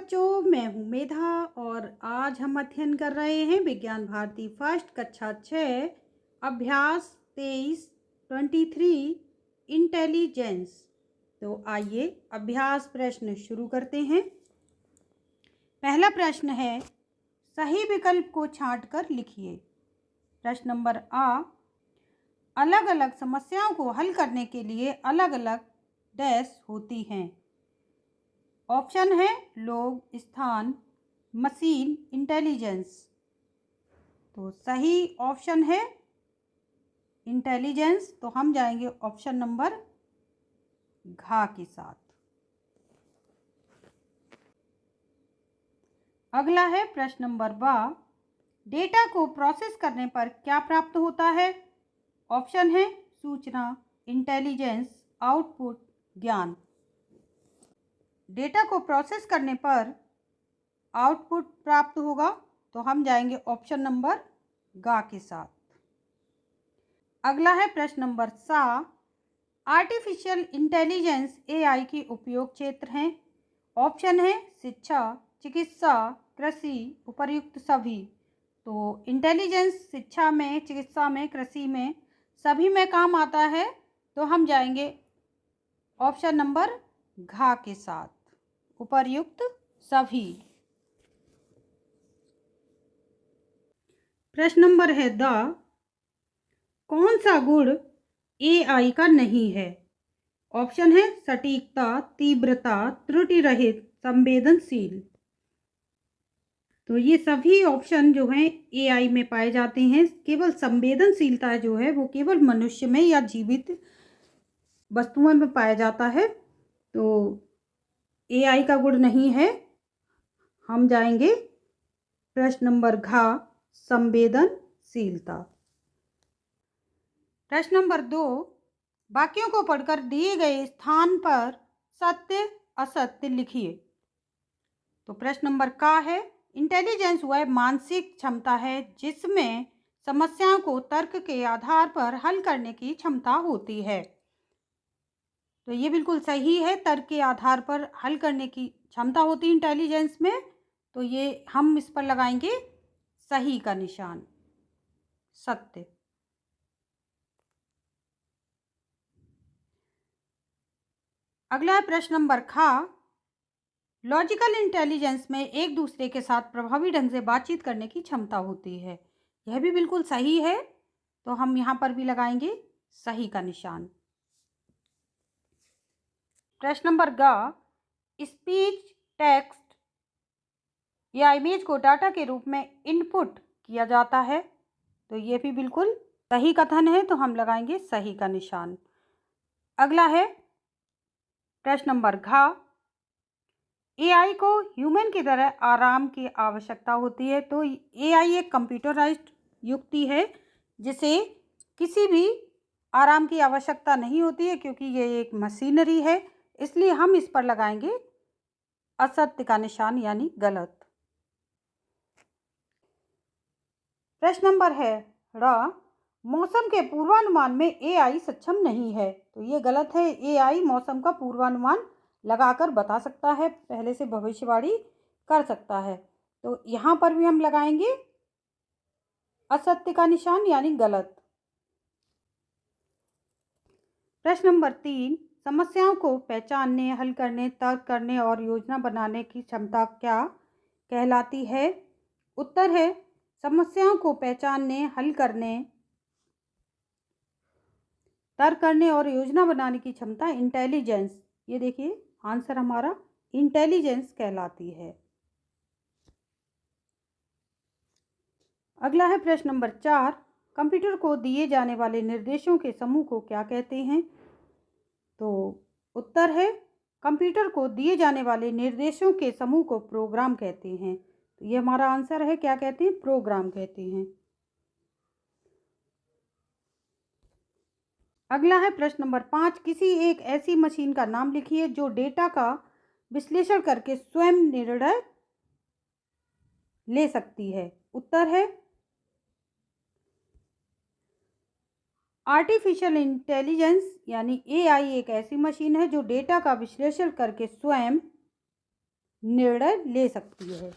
बच्चों, मैं हूँ मेधा और आज हम अध्ययन कर रहे हैं विज्ञान भारती फर्स्ट कक्षा 6 अभ्यास 23 इंटेलिजेंस। तो आइए अभ्यास प्रश्न शुरू करते हैं। पहला प्रश्न है, सही विकल्प को छांटकर लिखिए। प्रश्न नंबर आ, अलग अलग समस्याओं को हल करने के लिए अलग अलग डैश होती हैं। ऑप्शन है लोग, स्थान, मशीन, इंटेलिजेंस। तो सही ऑप्शन है इंटेलिजेंस, तो हम जाएंगे ऑप्शन नंबर घ के साथ। अगला है प्रश्न नंबर बा, डेटा को प्रोसेस करने पर क्या प्राप्त होता है। ऑप्शन है सूचना, इंटेलिजेंस, आउटपुट, ज्ञान। डेटा को प्रोसेस करने पर आउटपुट प्राप्त होगा, तो हम जाएंगे ऑप्शन नंबर गा के साथ। अगला है प्रश्न नंबर सा, आर्टिफिशियल इंटेलिजेंस एआई के उपयोग क्षेत्र हैं। ऑप्शन है शिक्षा, चिकित्सा, कृषि, उपर्युक्त सभी। तो इंटेलिजेंस शिक्षा में, चिकित्सा में, कृषि में, सभी में काम आता है, तो हम जाएंगे ऑप्शन नंबर घ के साथ, उपर्युक्त सभी। प्रश्न नंबर है द, कौन सा गुण एआई का नहीं है। ऑप्शन है सटीकता, तीव्रता, त्रुटि रहित, संवेदनशील। तो ये सभी ऑप्शन जो हैं एआई में पाए जाते हैं। केवल संवेदनशीलता जो है वो केवल मनुष्य में या जीवित वस्तुओं में पाया जाता है, तो एआई का गुण नहीं है। हम जाएंगे प्रश्न नंबर घ, संवेदनशीलता। प्रश्न नंबर 2, वाक्यों को पढ़कर दिए गए स्थान पर सत्य असत्य लिखिए। तो प्रश्न नंबर का है, इंटेलिजेंस वह मानसिक क्षमता है जिसमें समस्याओं को तर्क के आधार पर हल करने की क्षमता होती है। तो ये बिल्कुल सही है, तर्क के आधार पर हल करने की क्षमता होती है इंटेलिजेंस में। तो ये हम इस पर लगाएंगे सही का निशान, सत्य। अगला है प्रश्न नंबर खा, लॉजिकल इंटेलिजेंस में एक दूसरे के साथ प्रभावी ढंग से बातचीत करने की क्षमता होती है। यह भी बिल्कुल सही है, तो हम यहाँ पर भी लगाएंगे सही का निशान। प्रश्न नंबर ग, स्पीच, टेक्स्ट या इमेज को डाटा के रूप में इनपुट किया जाता है। तो ये भी बिल्कुल सही कथन है, तो हम लगाएंगे सही का निशान। अगला है प्रश्न नंबर घ, एआई को ह्यूमन की तरह आराम की आवश्यकता होती है। तो एआई एक कंप्यूटराइज्ड युक्ति है जिसे किसी भी आराम की आवश्यकता नहीं होती है, क्योंकि ये एक मशीनरी है, इसलिए हम इस पर लगाएंगे असत्य का निशान, यानी गलत। प्रश्न नंबर है ड़, मौसम के पूर्वानुमान में एआई सक्षम नहीं है। तो ये गलत है, एआई मौसम का पूर्वानुमान लगाकर बता सकता है, पहले से भविष्यवाणी कर सकता है। तो यहाँ पर भी हम लगाएंगे असत्य का निशान, यानी गलत। प्रश्न नंबर 3, समस्याओं को पहचानने, हल करने, तर्क करने और योजना बनाने की क्षमता क्या कहलाती है। उत्तर है समस्याओं को पहचानने, हल करने, तर्क करने और योजना बनाने की क्षमता इंटेलिजेंस, ये देखिए आंसर हमारा इंटेलिजेंस कहलाती है। अगला है प्रश्न नंबर 4, कंप्यूटर को दिए जाने वाले निर्देशों के समूह को क्या कहते हैं। तो उत्तर है कंप्यूटर को दिए जाने वाले निर्देशों के समूह को प्रोग्राम कहते हैं। तो ये हमारा आंसर है, क्या कहते हैं, प्रोग्राम कहते हैं। अगला है प्रश्न नंबर 5, किसी एक ऐसी मशीन का नाम लिखिए जो डेटा का विश्लेषण करके स्वयं निर्णय ले सकती है। उत्तर है आर्टिफिशियल इंटेलिजेंस यानी एआई एक ऐसी मशीन है जो डेटा का विश्लेषण करके स्वयं निर्णय ले सकती है।